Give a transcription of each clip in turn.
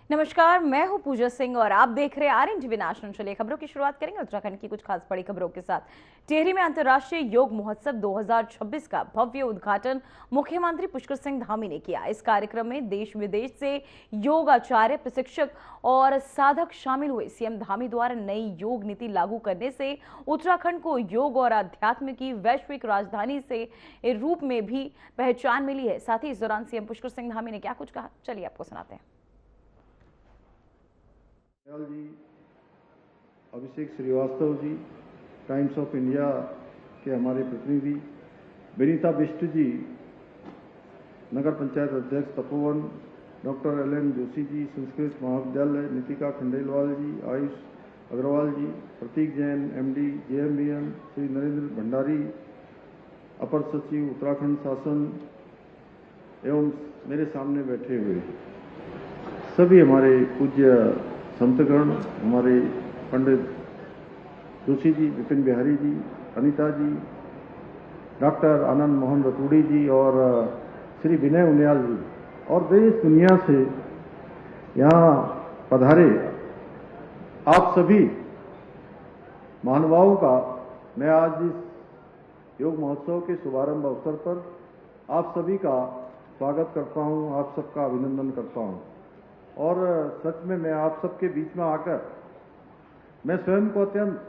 नमस्कार, मैं हूं पूजा सिंह और आप देख रहे हैं आरएनटीवी नेशनल। चलिए खबरों की शुरुआत करेंगे उत्तराखंड की कुछ खास बड़ी खबरों के साथ। टिहरी में अंतर्राष्ट्रीय योग महोत्सव 2026 का भव्य उद्घाटन मुख्यमंत्री पुष्कर सिंह धामी ने किया। इस कार्यक्रम में देश विदेश से योग आचार्य, प्रशिक्षक और साधक शामिल हुए। सीएम धामी द्वारा नई योग नीति लागू करने से उत्तराखंड को योग और अध्यात्म की वैश्विक राजधानी से रूप में भी पहचान मिली है। साथ ही इस दौरान सीएम पुष्कर सिंह धामी ने क्या कुछ कहा, चलिए आपको सुनाते हैं। जी, अभिषेक Srivastava ji, times of India के हमारे प्रतिनिधि, विनीता बिष्ट जी, नगर पंचायत अध्यक्ष तपोवन, डॉक्टर एल.एन. जोशी जी, संस्कृत महाविद्यालय, नितिका खंडेलवाल जी, आयुष अग्रवाल जी, प्रतीक जैन, एमडी, जेएमबीएम, श्री नरेंद्र भंडारी, अपर सचिव उत्तराखंड शासन एवं मेरे सामने बैठे हुए सभी हमारे पूज्य संतगण, हमारे पंडित जोशी जी, विपिन बिहारी जी, अनिता जी, डॉक्टर आनंद मोहन रतूड़ी जी और श्री विनय उनियाल जी और देश दुनिया से यहाँ पधारे आप सभी महानुभावों का मैं आज इस योग महोत्सव के शुभारंभ अवसर पर आप सभी का स्वागत करता हूँ, आप सबका अभिनंदन करता हूँ। और सच में मैं आप सबके बीच में आकर मैं स्वयं को अत्यंत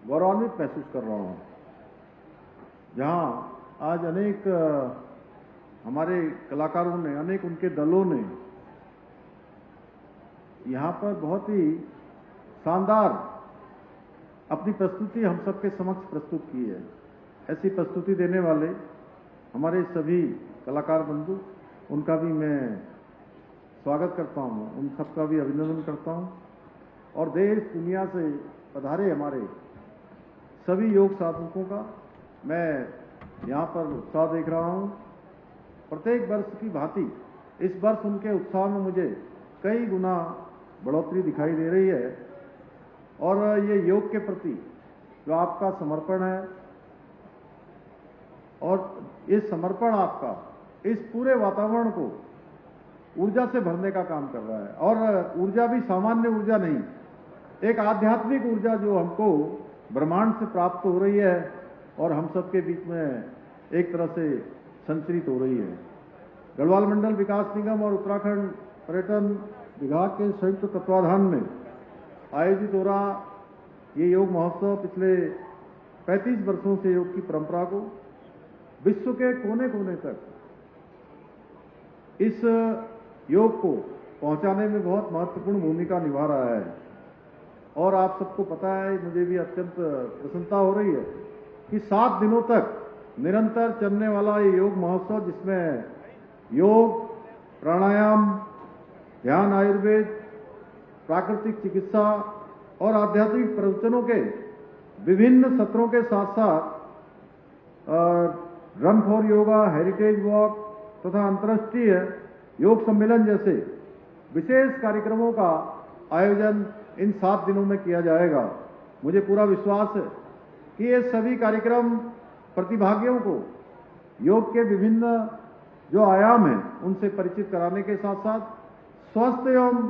गौरवान्वित महसूस कर रहा हूँ, जहाँ आज अनेक हमारे कलाकारों ने, अनेक उनके दलों ने यहाँ पर बहुत ही शानदार अपनी प्रस्तुति हम सबके समक्ष प्रस्तुत की है। ऐसी प्रस्तुति देने वाले हमारे सभी कलाकार बंधु, उनका भी मैं स्वागत करता हूँ, उन सबका भी अभिनंदन करता हूँ। और देश दुनिया से पधारे हमारे सभी योग साधकों का मैं यहाँ पर उत्साह देख रहा हूँ। प्रत्येक वर्ष की भांति इस वर्ष उनके उत्साह में मुझे कई गुना बढ़ोतरी दिखाई दे रही है। और ये योग के प्रति जो आपका समर्पण है और ये समर्पण आपका इस पूरे वातावरण को ऊर्जा से भरने का काम कर रहा है। और ऊर्जा भी सामान्य ऊर्जा नहीं, एक आध्यात्मिक ऊर्जा जो हमको ब्रह्मांड से प्राप्त हो रही है और हम सबके बीच में एक तरह से संचरित हो रही है। गढ़वाल मंडल विकास निगम और उत्तराखंड पर्यटन विभाग के संयुक्त तत्वाधान में आयोजित हो रहा ये योग महोत्सव पिछले 35 वर्षों से योग की परंपरा को विश्व के कोने कोने तक इस योग को पहुंचाने में बहुत महत्वपूर्ण भूमिका निभा रहा है। और आप सबको पता है, मुझे भी अत्यंत प्रसन्नता हो रही है कि 7 दिनों तक निरंतर चलने वाला ये योग महोत्सव, जिसमें योग, प्राणायाम, ध्यान, आयुर्वेद, प्राकृतिक चिकित्सा और आध्यात्मिक प्रवचनों के विभिन्न सत्रों के साथ साथ run for yoga, heritage walk तथा अंतर्राष्ट्रीय योग सम्मेलन जैसे विशेष कार्यक्रमों का आयोजन इन 7 दिनों में किया जाएगा। मुझे पूरा विश्वास है कि ये सभी कार्यक्रम प्रतिभागियों को योग के विभिन्न जो आयाम हैं उनसे परिचित कराने के साथ साथ स्वस्थ एवं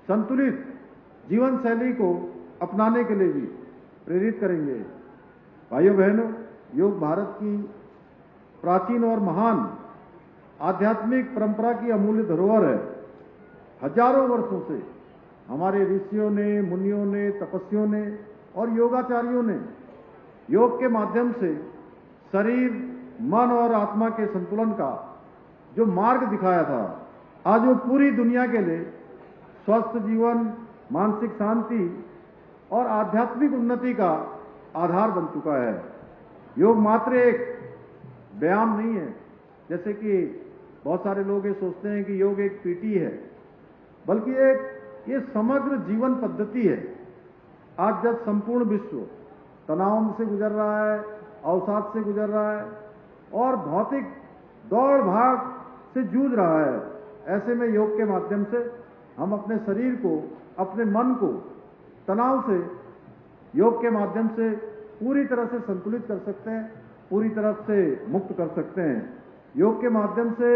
संतुलित जीवन शैली को अपनाने के लिए भी प्रेरित करेंगे। भाइयों बहनों, योग भारत की प्राचीन और महान आध्यात्मिक परंपरा की अमूल्य धरोहर है। हजारों वर्षों से हमारे ऋषियों ने, मुनियों ने, तपस्वियों ने और योगाचार्यों ने योग के माध्यम से शरीर, मन और आत्मा के संतुलन का जो मार्ग दिखाया था, आज वो पूरी दुनिया के लिए स्वस्थ जीवन, मानसिक शांति और आध्यात्मिक उन्नति का आधार बन चुका है। योग मात्र एक व्यायाम नहीं है, जैसे कि बहुत सारे लोग ये सोचते हैं कि योग एक पीटी है, बल्कि ये समग्र जीवन पद्धति है। आज जब संपूर्ण विश्व तनाव से गुजर रहा है, अवसाद से गुजर रहा है और भौतिक दौड़ भाग से जूझ रहा है, ऐसे में योग के माध्यम से हम अपने शरीर को, अपने मन को तनाव से योग के माध्यम से पूरी तरह से संतुलित कर सकते हैं, पूरी तरह से मुक्त कर सकते हैं। योग के माध्यम से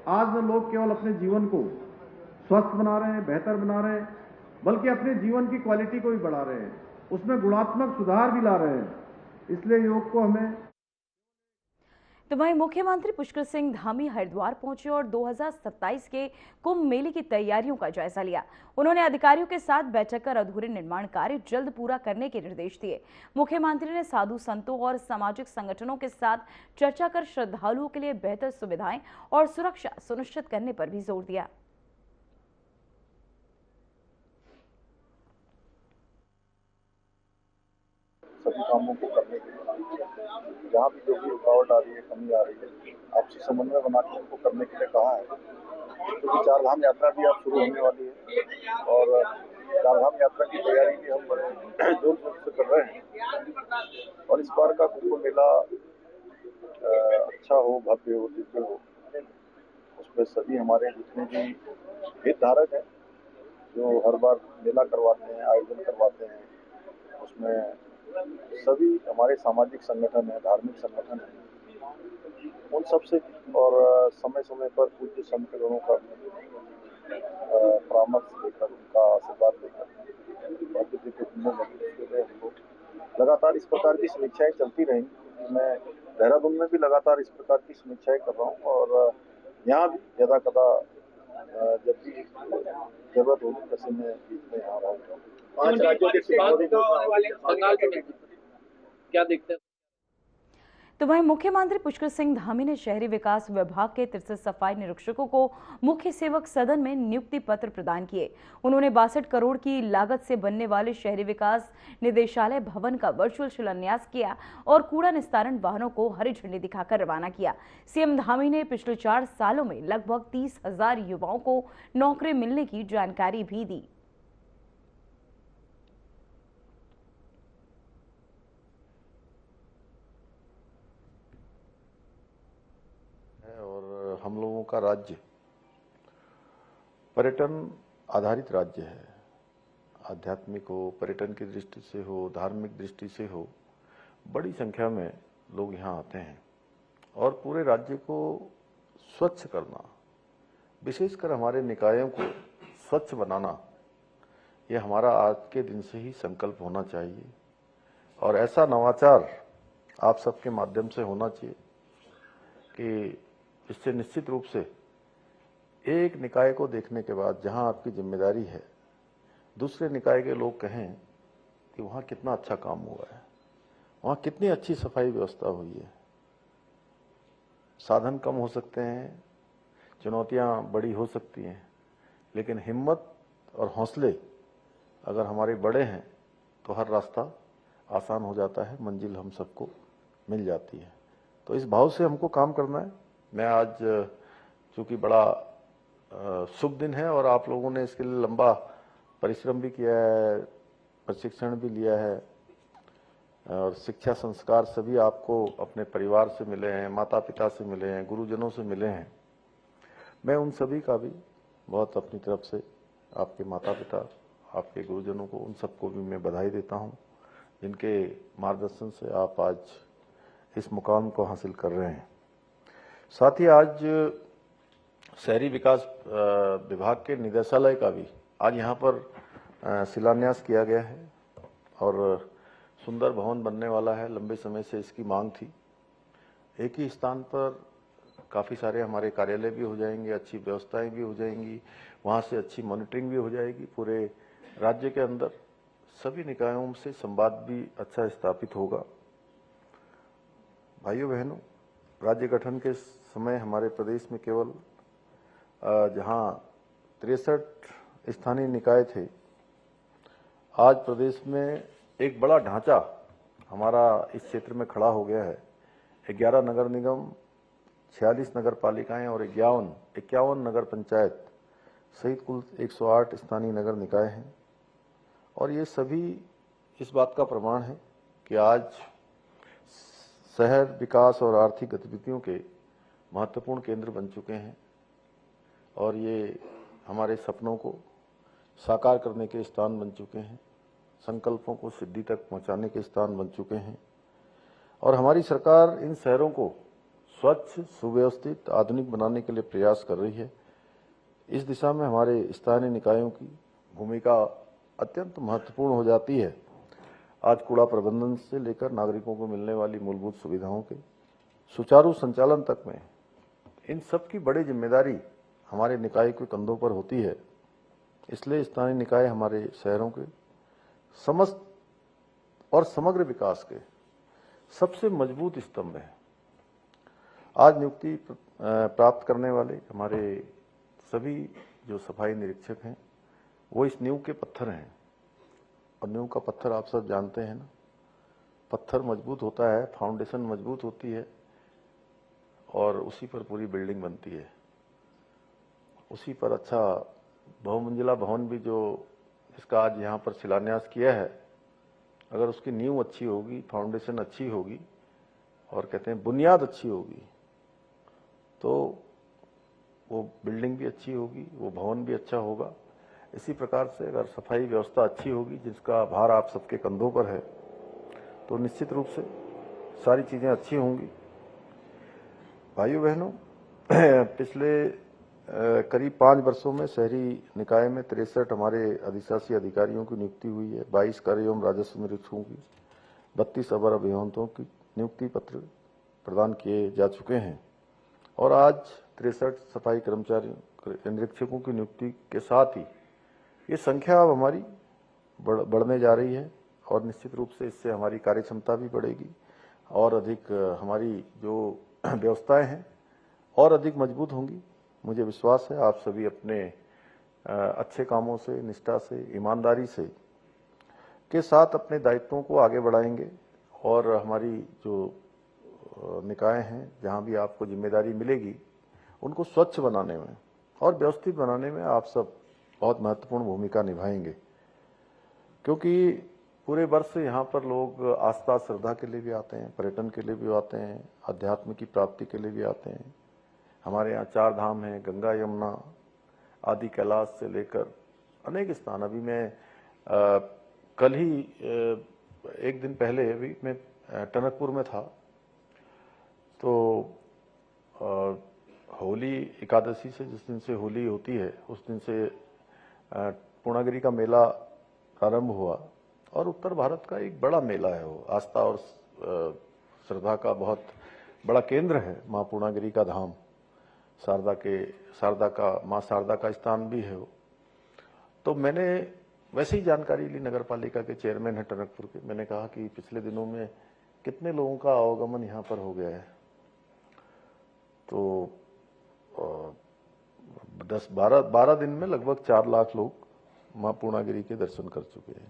आज में लोग केवल अपने जीवन को स्वस्थ बना रहे हैं, बेहतर बना रहे हैं, बल्कि अपने जीवन की क्वालिटी को भी बढ़ा रहे हैं, उसमें गुणात्मक सुधार भी ला रहे हैं। इसलिए योग को हमें तो वहीं मुख्यमंत्री पुष्कर सिंह धामी हरिद्वार पहुंचे और 2027 के कुंभ मेले की तैयारियों का जायजा लिया। उन्होंने अधिकारियों के साथ बैठक कर अधूरे निर्माण कार्य जल्द पूरा करने के निर्देश दिए। मुख्यमंत्री ने साधु संतों और सामाजिक संगठनों के साथ चर्चा कर श्रद्धालुओं के लिए बेहतर सुविधाएं और सुरक्षा सुनिश्चित करने पर भी जोर दिया। सभी कामों को करने के लिए जहाँ भी जो भी रुकावट आ रही है, कमी आ रही है, आपसी समन्वय बना के उनको करने के लिए कहा है। क्योंकि चारधाम यात्रा भी अब शुरू होने वाली है और चारधाम यात्रा की तैयारी भी हम बड़े जोर शोर से कर रहे हैं। और इस बार का कुंभ मेला अच्छा हो, भव्य हो, दिव्य हो, उसमें सभी हमारे जितने भी हितधारक हैं जो हर बार मेला करवाते हैं, आयोजन करवाते हैं, उसमें सभी हमारे सामाजिक संगठन है, धार्मिक संगठन है, उन सब से और समय समय पर पूज्य संतगणों का परामर्श लेकर, उनका आशीर्वाद लेकर हमको लगातार इस प्रकार की समीक्षाएं चलती रहेंगी। मैं देहरादून में भी लगातार इस प्रकार की समीक्षाएं कर रहा हूँ और यहाँ भी यदा कदा जब भी जरूरत होगी वैसे मैं बीच में यहाँ रहूँगा। 5 राज्यों के क्या देखते हैं। तो वहीं मुख्यमंत्री पुष्कर सिंह धामी ने शहरी विकास विभाग के 63 सफाई निरीक्षकों को मुख्य सेवक सदन में नियुक्ति पत्र प्रदान किए। उन्होंने 62 करोड़ की लागत से बनने वाले शहरी विकास निदेशालय भवन का वर्चुअल शिलान्यास किया और कूड़ा निस्तारण वाहनों को हरी झंडी दिखाकर रवाना किया। सीएम धामी ने पिछले 4 सालों में लगभग 30,000 युवाओं को नौकरी मिलने की जानकारी भी दी। और हम लोगों का राज्य पर्यटन आधारित राज्य है। आध्यात्मिक हो, पर्यटन की दृष्टि से हो, धार्मिक दृष्टि से हो, बड़ी संख्या में लोग यहाँ आते हैं और पूरे राज्य को स्वच्छ करना, विशेषकर हमारे निकायों को स्वच्छ बनाना, ये हमारा आज के दिन से ही संकल्प होना चाहिए और ऐसा नवाचार आप सबके माध्यम से होना चाहिए कि इससे निश्चित रूप से एक निकाय को देखने के बाद जहां आपकी जिम्मेदारी है, दूसरे निकाय के लोग कहें कि वहां कितना अच्छा काम हुआ है, वहां कितनी अच्छी सफाई व्यवस्था हुई है। साधन कम हो सकते हैं, चुनौतियां बड़ी हो सकती हैं, लेकिन हिम्मत और हौसले अगर हमारे बड़े हैं तो हर रास्ता आसान हो जाता है, मंजिल हम सबको मिल जाती है। तो इस भाव से हमको काम करना है। मैं आज चूंकि बड़ा शुभ दिन है और आप लोगों ने इसके लिए लंबा परिश्रम भी किया है, प्रशिक्षण भी लिया है और शिक्षा संस्कार सभी आपको अपने परिवार से मिले हैं, माता पिता से मिले हैं, गुरुजनों से मिले हैं। मैं उन सभी का भी बहुत अपनी तरफ से आपके माता पिता, आपके गुरुजनों को, उन सबको भी मैं बधाई देता हूं, जिनके मार्गदर्शन से आप आज इस मुकाम को हासिल कर रहे हैं। साथ ही आज शहरी विकास विभाग के निदेशालय का भी आज यहाँ पर शिलान्यास किया गया है और सुंदर भवन बनने वाला है। लंबे समय से इसकी मांग थी। एक ही स्थान पर काफ़ी सारे हमारे कार्यालय भी हो जाएंगे, अच्छी व्यवस्थाएं भी हो जाएंगी, वहाँ से अच्छी मॉनिटरिंग भी हो जाएगी। पूरे राज्य के अंदर सभी निकायों से संवाद भी अच्छा स्थापित होगा। भाइयों बहनों, राज्य गठन के समय हमारे प्रदेश में केवल जहां 63 स्थानीय निकाय थे, आज प्रदेश में एक बड़ा ढांचा हमारा इस क्षेत्र में खड़ा हो गया है। 11 नगर निगम, 46 नगर पालिकाएं और 51 नगर पंचायत सहित कुल 108 स्थानीय नगर निकाय हैं और ये सभी इस बात का प्रमाण है कि आज शहर विकास और आर्थिक गतिविधियों के महत्वपूर्ण केंद्र बन चुके हैं और ये हमारे सपनों को साकार करने के स्थान बन चुके हैं, संकल्पों को सिद्धि तक पहुंचाने के स्थान बन चुके हैं। और हमारी सरकार इन शहरों को स्वच्छ, सुव्यवस्थित, आधुनिक बनाने के लिए प्रयास कर रही है। इस दिशा में हमारे स्थानीय निकायों की भूमिका अत्यंत महत्वपूर्ण हो जाती है। आज कूड़ा प्रबंधन से लेकर नागरिकों को मिलने वाली मूलभूत सुविधाओं के सुचारू संचालन तक में इन सब की बड़ी जिम्मेदारी हमारे निकाय के कंधों पर होती है। इसलिए स्थानीय निकाय हमारे शहरों के समस्त और समग्र विकास के सबसे मजबूत स्तंभ है। आज नियुक्ति प्राप्त करने वाले हमारे सभी जो सफाई निरीक्षक हैं वो इस नींव के पत्थर हैं, और नींव का पत्थर आप सब जानते हैं ना, पत्थर मजबूत होता है, फाउंडेशन मजबूत होती है और उसी पर पूरी बिल्डिंग बनती है। उसी पर अच्छा बहुमंजिला भवन भी जो जिसका आज यहाँ पर शिलान्यास किया है, अगर उसकी नींव अच्छी होगी, फाउंडेशन अच्छी होगी और कहते हैं बुनियाद अच्छी होगी, तो वो बिल्डिंग भी अच्छी होगी, वो भवन भी अच्छा होगा। इसी प्रकार से अगर सफाई व्यवस्था अच्छी होगी, जिसका भार आप सबके कंधों पर है, तो निश्चित रूप से सारी चीज़ें अच्छी होंगी। भाइयों बहनों, पिछले करीब 5 वर्षों में शहरी निकाय में 63 हमारे अधिशासी अधिकारियों की नियुक्ति हुई है, 22 कार्य एवं राजस्व निरीक्षकों की, 32 अवर अभियंताओं की नियुक्ति पत्र प्रदान किए जा चुके हैं और आज 63 सफाई कर्मचारियों निरीक्षकों की नियुक्ति के साथ ही ये संख्या अब हमारी बढ़ने जा रही है और निश्चित रूप से इससे हमारी कार्य क्षमता भी बढ़ेगी और अधिक हमारी जो व्यवस्थाएं हैं और अधिक मजबूत होंगी। मुझे विश्वास है आप सभी अपने अच्छे कामों से, निष्ठा से, ईमानदारी से के साथ अपने दायित्वों को आगे बढ़ाएंगे और हमारी जो निकाय हैं, जहां भी आपको जिम्मेदारी मिलेगी, उनको स्वच्छ बनाने में और व्यवस्थित बनाने में आप सब बहुत महत्वपूर्ण भूमिका निभाएंगे। क्योंकि पूरे वर्ष यहाँ पर लोग आस्था श्रद्धा के लिए भी आते हैं, पर्यटन के लिए भी आते हैं, अध्यात्म की प्राप्ति के लिए भी आते हैं। हमारे यहाँ 4 धाम हैं, गंगा यमुना आदि, कैलाश से लेकर अनेक स्थान। अभी मैं कल ही एक दिन पहले अभी मैं टनकपुर में था, तो होली एकादशी से, जिस दिन से होली होती है, उस दिन से पूर्णागिरी का मेला प्रारंभ हुआ और उत्तर भारत का एक बड़ा मेला है। वो आस्था और श्रद्धा का बहुत बड़ा केंद्र है। माँ पूर्णागिरी का धाम, माँ शारदा का स्थान भी है वो। तो मैंने वैसे ही जानकारी ली, नगर पालिका के चेयरमैन है टनकपुर के। मैंने कहा कि पिछले दिनों में कितने लोगों का आवागमन यहाँ पर हो गया है, तो 10-12 दिन में लगभग 4 लाख लोग माँ पूर्णागिरी के दर्शन कर चुके हैं।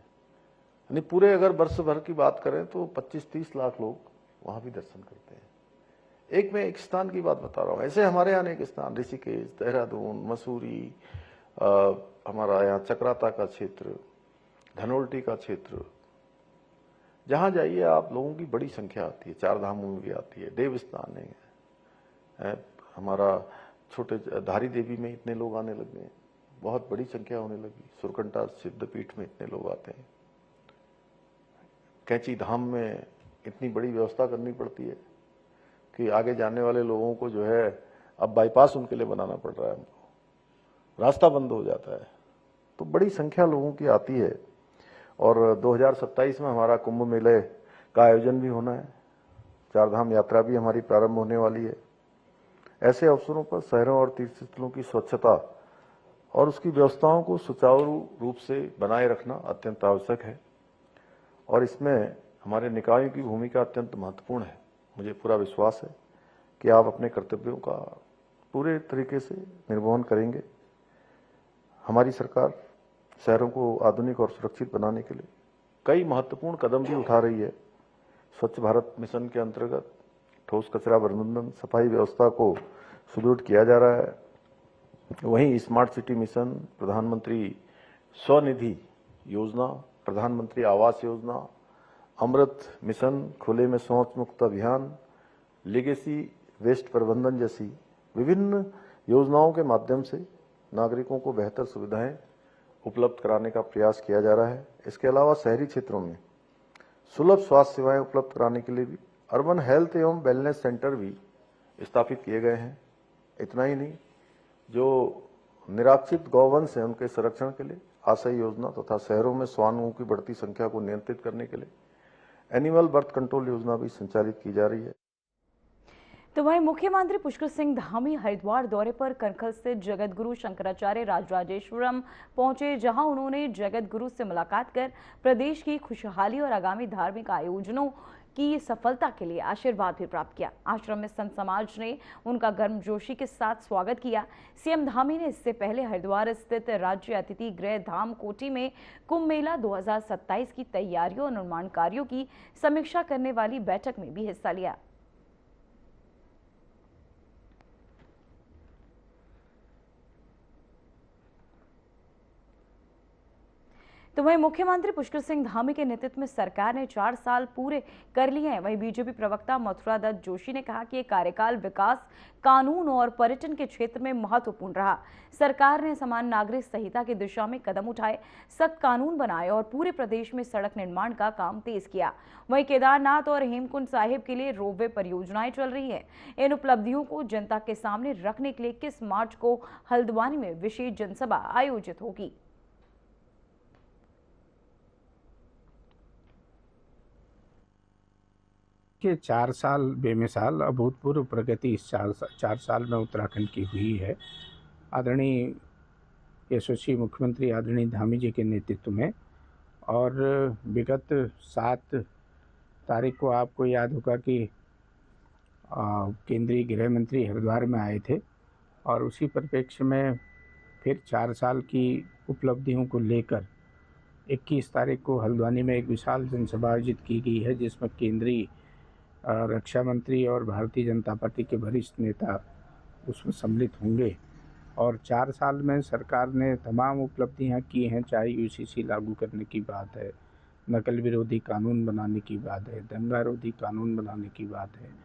यानी पूरे अगर वर्ष भर की बात करें तो 25-30 लाख लोग वहां भी दर्शन करते हैं। मैं एक स्थान की बात बता रहा हूँ, ऐसे हमारे यहाँ अनेक स्थान, ऋषिकेश, देहरादून, मसूरी, हमारा यहाँ चक्राता का क्षेत्र, धनोल्टी का क्षेत्र, जहां जाइए आप लोगों की बड़ी संख्या आती है। 4 धामों में भी आती है, देवस्थान है, हमारा छोटे धारी देवी में इतने लोग आने लगे हैं, बहुत बड़ी संख्या होने लगी। सुरकंटा सिद्धपीठ में इतने लोग आते हैं। कैंची धाम में इतनी बड़ी व्यवस्था करनी पड़ती है कि आगे जाने वाले लोगों को जो है अब बाईपास उनके लिए बनाना पड़ रहा है, हमको रास्ता बंद हो जाता है। तो बड़ी संख्या लोगों की आती है और 2027 में हमारा कुंभ मेले का आयोजन भी होना है, 4 धाम यात्रा भी हमारी प्रारंभ होने वाली है। ऐसे अवसरों पर शहरों और तीर्थस्थलों की स्वच्छता और उसकी व्यवस्थाओं को सुचारू रूप से बनाए रखना अत्यंत आवश्यक है और इसमें हमारे निकायों की भूमिका अत्यंत महत्वपूर्ण है। मुझे पूरा विश्वास है कि आप अपने कर्तव्यों का पूरे तरीके से निर्वहन करेंगे। हमारी सरकार शहरों को आधुनिक और सुरक्षित बनाने के लिए कई महत्वपूर्ण कदम भी उठा रही है। स्वच्छ भारत मिशन के अंतर्गत ठोस कचरा प्रबंधन, सफाई व्यवस्था को सुदृढ़ किया जा रहा है। वहीं स्मार्ट सिटी मिशन, प्रधानमंत्री स्वनिधि योजना, प्रधानमंत्री आवास योजना, अमृत मिशन, खुले में शौच मुक्त अभियान, लीगेसी वेस्ट प्रबंधन जैसी विभिन्न योजनाओं के माध्यम से नागरिकों को बेहतर सुविधाएं उपलब्ध कराने का प्रयास किया जा रहा है। इसके अलावा शहरी क्षेत्रों में सुलभ स्वास्थ्य सेवाएं उपलब्ध कराने के लिए भी अर्बन हेल्थ एवं वेलनेस सेंटर भी स्थापित किए गए हैं। इतना ही नहीं, जो निराक्षित गौवंश है उनके संरक्षण के लिए आशय योजना तथा शहरों में श्वानों की बढ़ती संख्या को नियंत्रित करने के लिए एनिमल बर्थ कंट्रोल योजना भी संचालित की जा रही है। तो वहीं मुख्यमंत्री पुष्कर सिंह धामी हरिद्वार दौरे पर कनखल स्थित जगत गुरु शंकराचार्य राजराजेश्वरम पहुंचे, जहां उन्होंने जगत गुरु से मुलाकात कर प्रदेश की खुशहाली और आगामी धार्मिक आयोजनों की सफलता के लिए आशीर्वाद भी प्राप्त किया। आश्रम में संत समाज ने उनका गर्मजोशी के साथ स्वागत किया। सीएम धामी ने इससे पहले हरिद्वार स्थित राज्य अतिथि गृह धाम कोटी में कुंभ मेला 2027 की तैयारियों और निर्माण कार्यों की समीक्षा करने वाली बैठक में भी हिस्सा लिया। तो वहीं मुख्यमंत्री पुष्कर सिंह धामी के नेतृत्व में सरकार ने 4 साल पूरे कर लिए हैं। वहीं बीजेपी प्रवक्ता मथुरा दत्त जोशी ने कहा कि ये कार्यकाल विकास, कानून और पर्यटन के क्षेत्र में महत्वपूर्ण रहा। सरकार ने समान नागरिक संहिता की दिशा में कदम उठाए, सख्त कानून बनाए और पूरे प्रदेश में सड़क निर्माण का काम तेज किया। वहीं केदारनाथ और हेमकुंड साहिब के लिए रोपवे परियोजनाएं चल रही है। इन उपलब्धियों को जनता के सामने रखने के लिए 21 मार्च को हल्द्वानी में विशेष जनसभा आयोजित होगी। के 4 साल बेमिसाल अभूतपूर्व प्रगति इस 4 साल में उत्तराखंड की हुई है। आदरणीय यशस्वी मुख्यमंत्री आदरणीय धामी जी के नेतृत्व में, और विगत 7 तारीख को आपको याद होगा कि केंद्रीय गृह मंत्री हरिद्वार में आए थे, और उसी परिप्रेक्ष्य में फिर 4 साल की उपलब्धियों को लेकर 21 तारीख को हल्द्वानी में एक विशाल जनसभा आयोजित की गई है, जिसमें केंद्रीय रक्षा मंत्री और भारतीय जनता पार्टी के वरिष्ठ नेता उसमें सम्मिलित होंगे। और 4 साल में सरकार ने तमाम उपलब्धियां की हैं, चाहे यूसीसी लागू करने की बात है, नकल विरोधी कानून बनाने की बात है, दंगा रोधी कानून बनाने की बात है।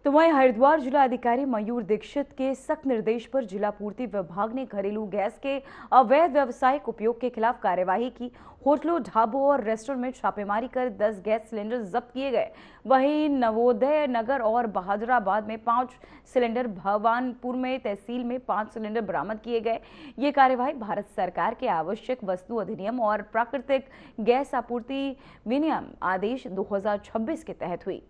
तो वहीं हरिद्वार जिला अधिकारी मयूर दीक्षित के सख्त निर्देश पर जिला पूर्ति विभाग ने घरेलू गैस के अवैध व्यावसायिक उपयोग के खिलाफ कार्यवाही की। होटलों, ढाबों और रेस्टोरेंट में छापेमारी कर 10 गैस सिलेंडर जब्त किए गए। वहीं नवोदय नगर और बहादुराबाद में 5 सिलेंडर, भवानपुर में तहसील में 5 सिलेंडर बरामद किए गए। ये कार्यवाही भारत सरकार के आवश्यक वस्तु अधिनियम और प्राकृतिक गैस आपूर्ति विनियम आदेश 2026 के तहत हुई।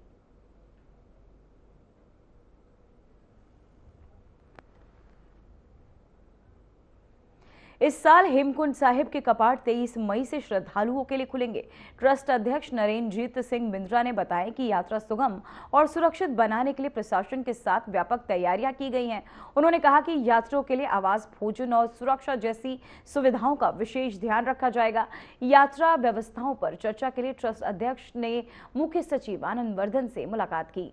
इस साल हेमकुंड साहिब के कपाट 23 मई से श्रद्धालुओं के लिए खुलेंगे। ट्रस्ट अध्यक्ष नरेंद्रजीत सिंह बिंद्रा ने बताया कि यात्रा सुगम और सुरक्षित बनाने के लिए प्रशासन के साथ व्यापक तैयारियां की गई हैं। उन्होंने कहा कि यात्रियों के लिए आवास, भोजन और सुरक्षा जैसी सुविधाओं का विशेष ध्यान रखा जाएगा। यात्रा व्यवस्थाओं पर चर्चा के लिए ट्रस्ट अध्यक्ष ने मुख्य सचिव आनंद वर्धन से मुलाकात की।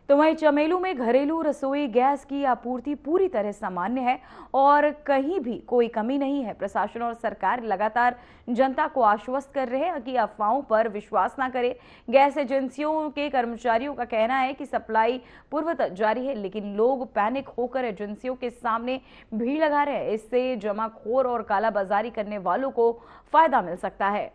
तो वहीं चमेलू में घरेलू रसोई गैस की आपूर्ति पूरी तरह सामान्य है और कहीं भी कोई कमी नहीं है। प्रशासन और सरकार लगातार जनता को आश्वस्त कर रहे हैं कि अफवाहों पर विश्वास न करें। गैस एजेंसियों के कर्मचारियों का कहना है कि सप्लाई पूर्ववत जारी है, लेकिन लोग पैनिक होकर एजेंसियों के सामने भीड़ लगा रहे हैं। इससे जमाखोर और कालाबाजारी करने वालों को फायदा मिल सकता है।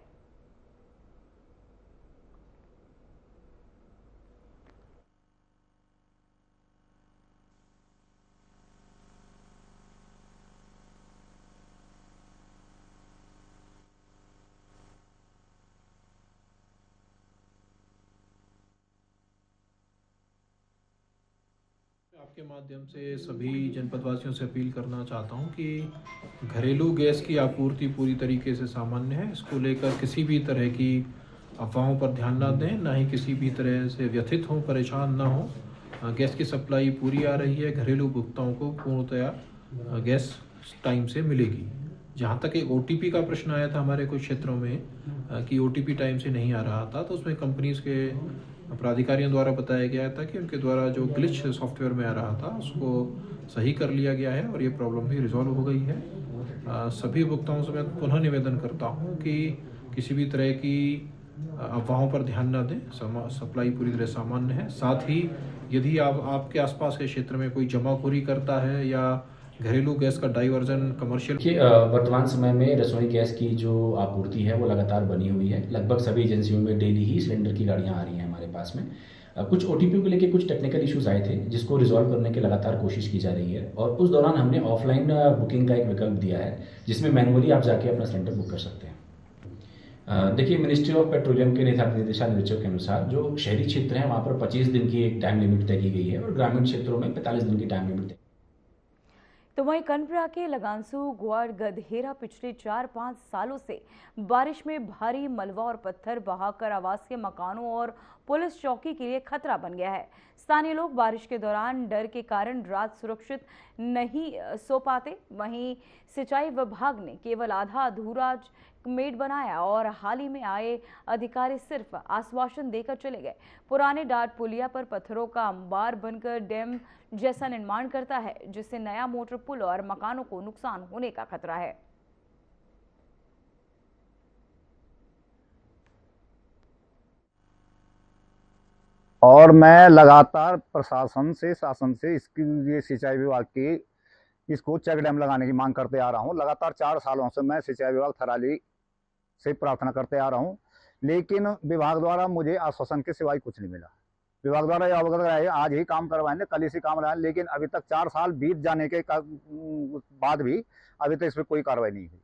आपके माध्यम से सभी जनपदवासियों से अपील करना चाहता हूं कि घरेलू गैस की आपूर्ति पूरी तरीके से सामान्य है। इसको लेकर किसी भी तरह की अफवाहों पर ध्यान न दें, ना ही किसी भी तरह से व्यथित हों, परेशान ना हों। गैस की सप्लाई पूरी आ रही है। घरेलू उपभोक्ताओं को पूर्णतया गैस टाइम से मिलेगी। जहाँ तक एक OTP का प्रश्न आया था हमारे कुछ क्षेत्रों में कि OTP टाइम से नहीं आ रहा था, तो उसमें कंपनीज के प्राधिकारियों द्वारा बताया गया था कि उनके द्वारा जो ग्लिच सॉफ्टवेयर में आ रहा था उसको सही कर लिया गया है और ये प्रॉब्लम भी रिजॉल्व हो गई है। सभी उपभोक्ताओं से मैं पुनः निवेदन करता हूँ कि किसी भी तरह की अफवाहों पर ध्यान न दें। सप्लाई पूरी तरह सामान्य है। साथ ही यदि आपके आसपास के क्षेत्र में कोई जमाखोरी करता है या घरेलू गैस का डाइवर्जन कमर्शियल। देखिए, वर्तमान समय में रसोई गैस की जो आपूर्ति है वो लगातार बनी हुई है। लगभग सभी एजेंसियों में डेली ही सिलेंडर की गाड़ियां आ रही हैं हमारे पास में। कुछ ओटीपी को लेके कुछ टेक्निकल इश्यूज आए थे जिसको रिजॉल्व करने की लगातार कोशिश की जा रही है, और उस दौरान हमने ऑफलाइन बुकिंग का एक विकल्प दिया है जिसमें मैनुअली आप जाके अपना सिलेंडर बुक कर सकते हैं। देखिए, मिनिस्ट्री ऑफ पेट्रोलियम के दिशा निर्देशों के अनुसार जो शहरी क्षेत्र हैं वहाँ पर 25 दिन की एक टाइम लिमिट तय की गई है और ग्रामीण क्षेत्रों में 45 दिन की टाइम लिमिट तय। तो वहीं कनपरा के लगांसू ग्वाड़ गधेरा पिछले 4-5 सालों से बारिश में भारी मलबा और पत्थर बहाकर आवासीय मकानों और पुलिस चौकी के लिए खतरा बन गया है। स्थानीय लोग बारिश के दौरान डर के कारण रात सुरक्षित नहीं सो पाते। वहीं सिंचाई विभाग ने केवल आधा अधूरा मेड बनाया और हाल ही में आए अधिकारी सिर्फ आश्वासन देकर चले गए। पुराने डाट पुलिया पर पत्थरों का अंबार बनकर डैम जैसा निर्माण करता है, जिससे नया मोटर पुल और मकानों को नुकसान होने का खतरा है। और मैं लगातार प्रशासन से, शासन से इसकी ये सिंचाई विभाग की इसको चेक डैम लगाने की मांग करते आ रहा हूँ। लगातार 4 सालों से मैं सिंचाई विभाग थराली से प्रार्थना करते आ रहा हूँ, लेकिन विभाग द्वारा मुझे आश्वासन के सिवाय कुछ नहीं मिला। विभाग द्वारा यह अवगत कराया आज ही काम करवाएंगे, कल इसी काम लगाएंगे, लेकिन अभी तक 4 साल बीत जाने के बाद भी अभी तक इस पर कोई कार्रवाई नहीं हुई।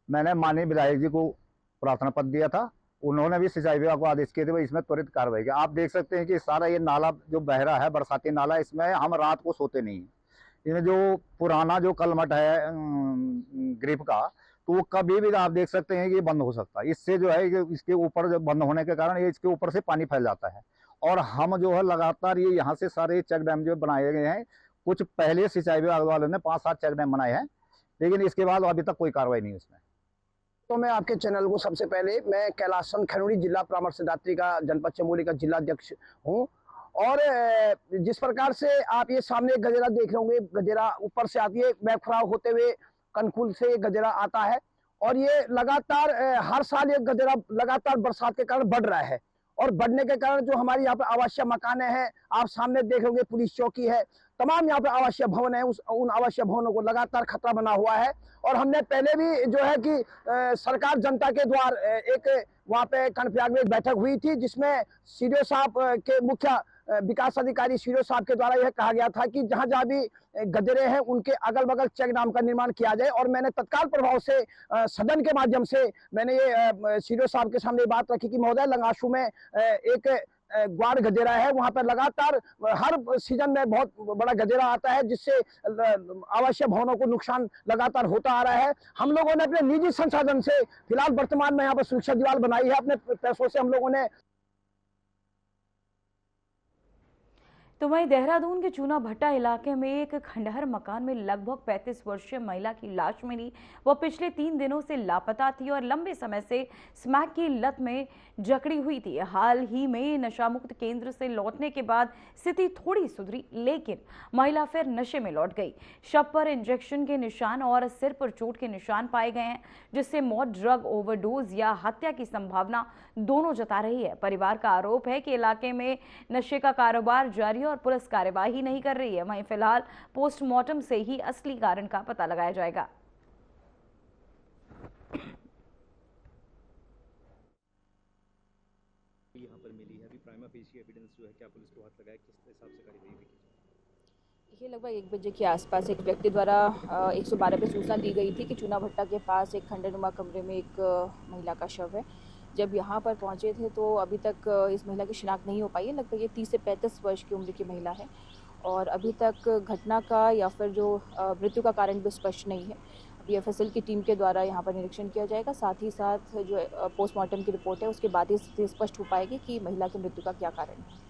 मैंने माननीय विधायक जी को प्रार्थना पत्र दिया था, उन्होंने भी सिंचाई विभाग को आदेश किए थे इसमें त्वरित कार्रवाई की। आप देख सकते हैं कि सारा ये नाला जो बह रहा है, बरसाती नाला, इसमें हम रात को सोते नहीं हैं। इसमें जो पुराना जो कलमट है ग्रिप का, तो वो कभी भी आप देख सकते हैं कि ये बंद हो सकता है। इससे जो है इसके ऊपर जो बंद होने के कारण ये इसके ऊपर से पानी फैल जाता है। और हम जो है लगातार ये यहाँ से सारे चेक डैम जो बनाए गए हैं, कुछ पहले सिंचाई विभाग वालों ने 5-7 चेक डैम बनाए हैं, लेकिन इसके बाद अभी तक कोई कार्रवाई नहीं उसमें। तो मैं आपके चैनल को सबसे पहले, मैं कैलाश चंद खनौरी, जिला परामर्शदात्री का जनपद चमोली का जिला अध्यक्ष हूँ। और जिस प्रकार से आप ये सामने गजेरा देख रहे होंगे, गजेरा ऊपर से आती है, बैकफ्राव होते हुए कनकुल से गजेरा आता है, और ये लगातार हर साल ये गजेरा लगातार बरसात के कारण बढ़ रहा है। और बढ़ने के कारण जो हमारी यहाँ पर आवासीय मकान हैं, आप सामने देख रहे होंगे, पुलिस चौकी है, तमाम यहाँ पे आवासीय भवन है, उन आवासीय भवनों को लगातार खतरा बना हुआ है। और हमने पहले भी जो है कि सरकार जनता के द्वार एक वहाँ पे कनप्रयाग में एक बैठक हुई थी, जिसमें सीडीओ साहब के मुख्य विकास अधिकारी सीडीओ साहब के द्वारा यह कहा गया था कि जहाँ जहाँ भी गदेरे हैं उनके अगल बगल चेक डैम का निर्माण किया जाए। और मैंने तत्काल प्रभाव से सदन के माध्यम से मैंने ये सीडीओ साहब के सामने बात रखी कि महोदय, लगांसू में एक ग्वाड़ गजेरा है, वहां पर लगातार हर सीजन में बहुत बड़ा गजेरा आता है, जिससे आवासीय भवनों को नुकसान लगातार होता आ रहा है। हम लोगों ने अपने निजी संसाधन से फिलहाल वर्तमान में यहाँ पर सुरक्षा दीवार बनाई है, अपने पैसों से हम लोगों ने। तो वहीं देहरादून के चूना भट्टा इलाके में एक खंडहर मकान में लगभग 35 वर्षीय महिला की लाश मिली। वह पिछले 3 दिनों से लापता थी और लंबे समय से स्मैक की लत में जकड़ी हुई थी। हाल ही में नशा मुक्त केंद्र से लौटने के बाद स्थिति थोड़ी सुधरी, लेकिन महिला फिर नशे में लौट गई। शव पर इंजेक्शन के निशान और सिर पर चोट के निशान पाए गए हैं, जिससे मौत, ड्रग ओवरडोज या हत्या की संभावना दोनों जता रही है। परिवार का आरोप है कि इलाके में नशे का कारोबार जारी और पुलिस कार्यवाही नहीं कर रही है। वहीं फिलहाल पोस्टमार्टम से ही असली कारण का पता लगाया जाएगा। यहाँ पर मिली है, अभी प्राइमा फेसी एविडेंस जो है, क्या पुलिस को हाथ लगाया, किस हिसाब से कार्रवाई हुई? देखिए, लगभग 1 बजे के आसपास एक व्यक्ति द्वारा 112 पे सूचना दी गई थी कि चूना भट्टा के पास एक खंडहरनुमा कमरे में एक महिला का शव है। जब यहाँ पर पहुँचे थे तो अभी तक इस महिला की शिनाख्त नहीं हो पाई है। लगभग ये 30 से 35 वर्ष की उम्र की महिला है और अभी तक घटना का या फिर जो मृत्यु का कारण भी स्पष्ट नहीं है। अभी एफएसएल की टीम के द्वारा यहाँ पर निरीक्षण किया जाएगा, साथ ही साथ जो पोस्टमार्टम की रिपोर्ट है उसके बाद ही स्थिति स्पष्ट हो पाएगी कि महिला की मृत्यु का क्या कारण है।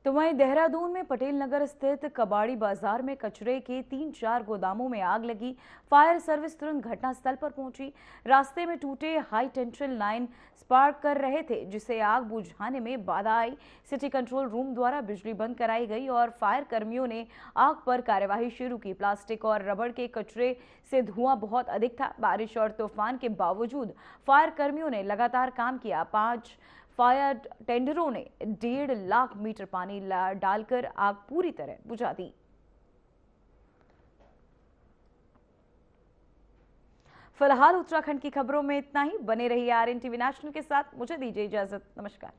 तो वहीं देहरादून में पटेल नगर स्थित कबाड़ी बाजार में कचरे के 3-4 गोदामों में आग लगी। फायर सर्विस तुरंत घटनास्थल पर पहुंची। रास्ते में टूटे हाई टेंशन लाइन स्पार्क कर रहे थे, जिससे आग बुझाने में बाधा आई। सिटी कंट्रोल रूम द्वारा बिजली बंद कराई गई और फायर कर्मियों ने आग पर कार्यवाही शुरू की। प्लास्टिक और रबड़ के कचरे से धुआं बहुत अधिक था। बारिश और तूफान के बावजूद फायर कर्मियों ने लगातार काम किया। 5 फायर टेंडरों ने 1.5 लाख मीटर पानी डालकर आग पूरी तरह बुझा दी। फिलहाल उत्तराखंड की खबरों में इतना ही। बने रहिए RN टीवी नेशनल के साथ। मुझे दीजिए इजाजत। नमस्कार।